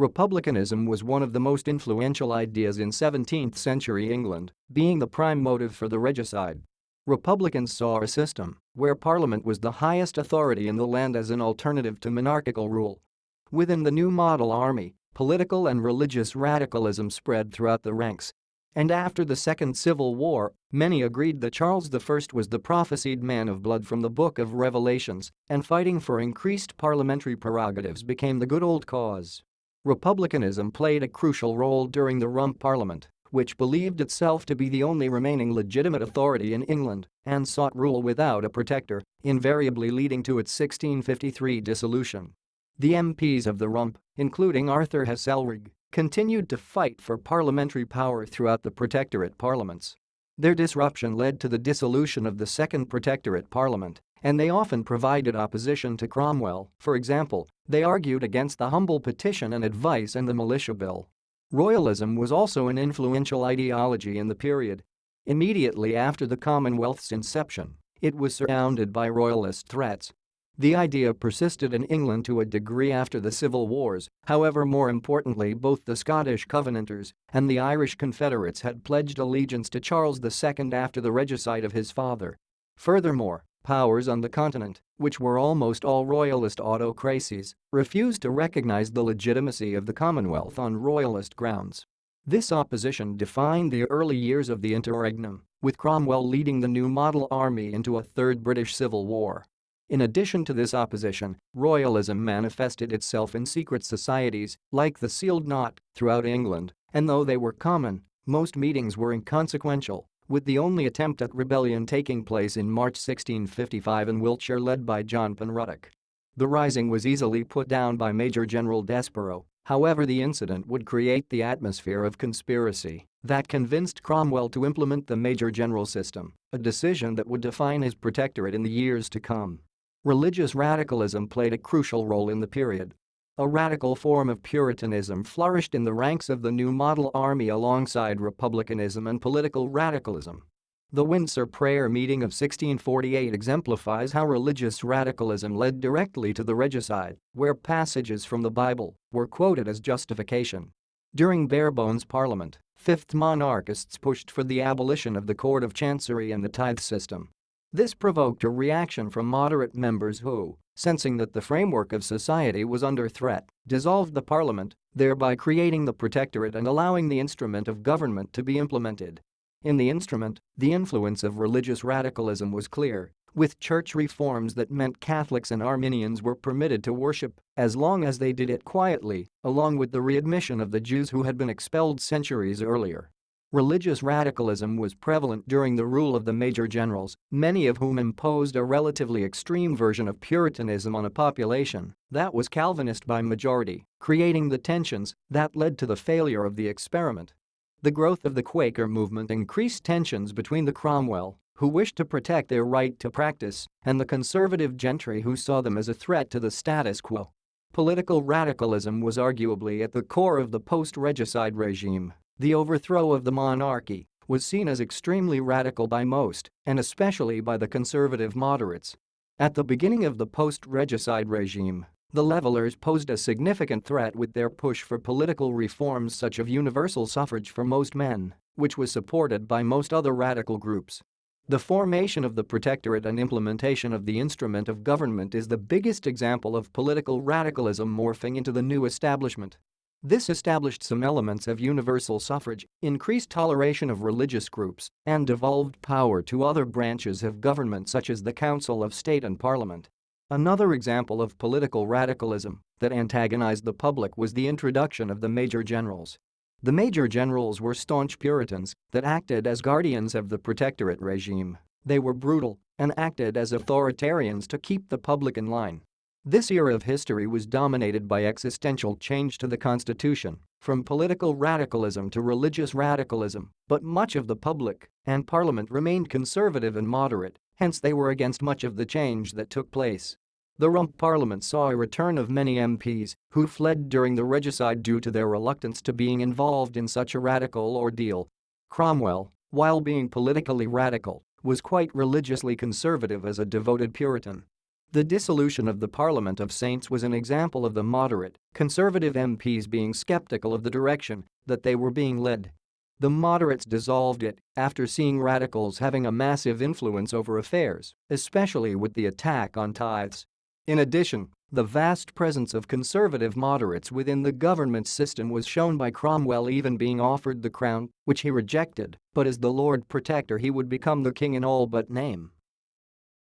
Republicanism was one of the most influential ideas in 17th-century England, being the prime motive for the regicide. Republicans saw a system where Parliament was the highest authority in the land as an alternative to monarchical rule. Within the new model army, political and religious radicalism spread throughout the ranks. And after the Second Civil War, many agreed that Charles I was the prophesied man of blood from the Book of Revelations, and fighting for increased parliamentary prerogatives became the good old cause. Republicanism played a crucial role during the Rump Parliament, which believed itself to be the only remaining legitimate authority in England and sought rule without a protector, invariably leading to its 1653 dissolution. The MPs of the Rump, including Arthur Haselrig, continued to fight for parliamentary power throughout the Protectorate parliaments. Their disruption led to the dissolution of the Second Protectorate Parliament, and they often provided opposition to Cromwell. For example, they argued against the Humble Petition and advice and the Militia Bill. Royalism was also an influential ideology in the period. Immediately after the Commonwealth's inception, it was surrounded by royalist threats. The idea persisted in England to a degree after the Civil Wars, however, more importantly, both the Scottish Covenanters and the Irish Confederates had pledged allegiance to Charles II after the regicide of his father. Furthermore, powers on the continent, which were almost all royalist autocracies, refused to recognize the legitimacy of the Commonwealth on royalist grounds. This opposition defined the early years of the interregnum, with Cromwell leading the new model army into a third British Civil War. In addition to this opposition, royalism manifested itself in secret societies, like the Sealed Knot, throughout England, and though they were common, most meetings were inconsequential, with the only attempt at rebellion taking place in March 1655 in Wiltshire led by John Penruddock. The rising was easily put down by Major General Desborough, however the incident would create the atmosphere of conspiracy that convinced Cromwell to implement the Major General system, a decision that would define his protectorate in the years to come. Religious radicalism played a crucial role in the period. A radical form of Puritanism flourished in the ranks of the new model army alongside republicanism and political radicalism. The Windsor Prayer Meeting of 1648 exemplifies how religious radicalism led directly to the regicide, where passages from the Bible were quoted as justification. During Barebones Parliament, Fifth Monarchists pushed for the abolition of the Court of Chancery and the tithe system. This provoked a reaction from moderate members who, sensing that the framework of society was under threat, dissolved the parliament, thereby creating the protectorate and allowing the instrument of government to be implemented. In the instrument, the influence of religious radicalism was clear, with church reforms that meant Catholics and Arminians were permitted to worship as long as they did it quietly, along with the readmission of the Jews who had been expelled centuries earlier. Religious radicalism was prevalent during the rule of the major generals, many of whom imposed a relatively extreme version of Puritanism on a population that was Calvinist by majority, creating the tensions that led to the failure of the experiment. The growth of the Quaker movement increased tensions between the Cromwell, who wished to protect their right to practice, and the conservative gentry who saw them as a threat to the status quo. Political radicalism was arguably at the core of the post-regicide regime. The overthrow of the monarchy was seen as extremely radical by most, and especially by the conservative moderates. At the beginning of the post-regicide regime, the Levelers posed a significant threat with their push for political reforms such as universal suffrage for most men, which was supported by most other radical groups. The formation of the Protectorate and implementation of the instrument of government is the biggest example of political radicalism morphing into the new establishment. This established some elements of universal suffrage, increased toleration of religious groups, and devolved power to other branches of government such as the Council of State and Parliament. Another example of political radicalism that antagonized the public was the introduction of the Major Generals. The Major Generals were staunch Puritans that acted as guardians of the Protectorate regime. They were brutal and acted as authoritarians to keep the public in line. This era of history was dominated by existential change to the Constitution, from political radicalism to religious radicalism, but much of the public and Parliament remained conservative and moderate, hence they were against much of the change that took place. The Rump Parliament saw a return of many MPs who fled during the regicide due to their reluctance to being involved in such a radical ordeal. Cromwell, while being politically radical, was quite religiously conservative as a devoted Puritan. The dissolution of the Parliament of Saints was an example of the moderate, conservative MPs being skeptical of the direction that they were being led. The moderates dissolved it after seeing radicals having a massive influence over affairs, especially with the attack on tithes. In addition, the vast presence of conservative moderates within the government system was shown by Cromwell even being offered the crown, which he rejected, but as the Lord Protector he would become the king in all but name.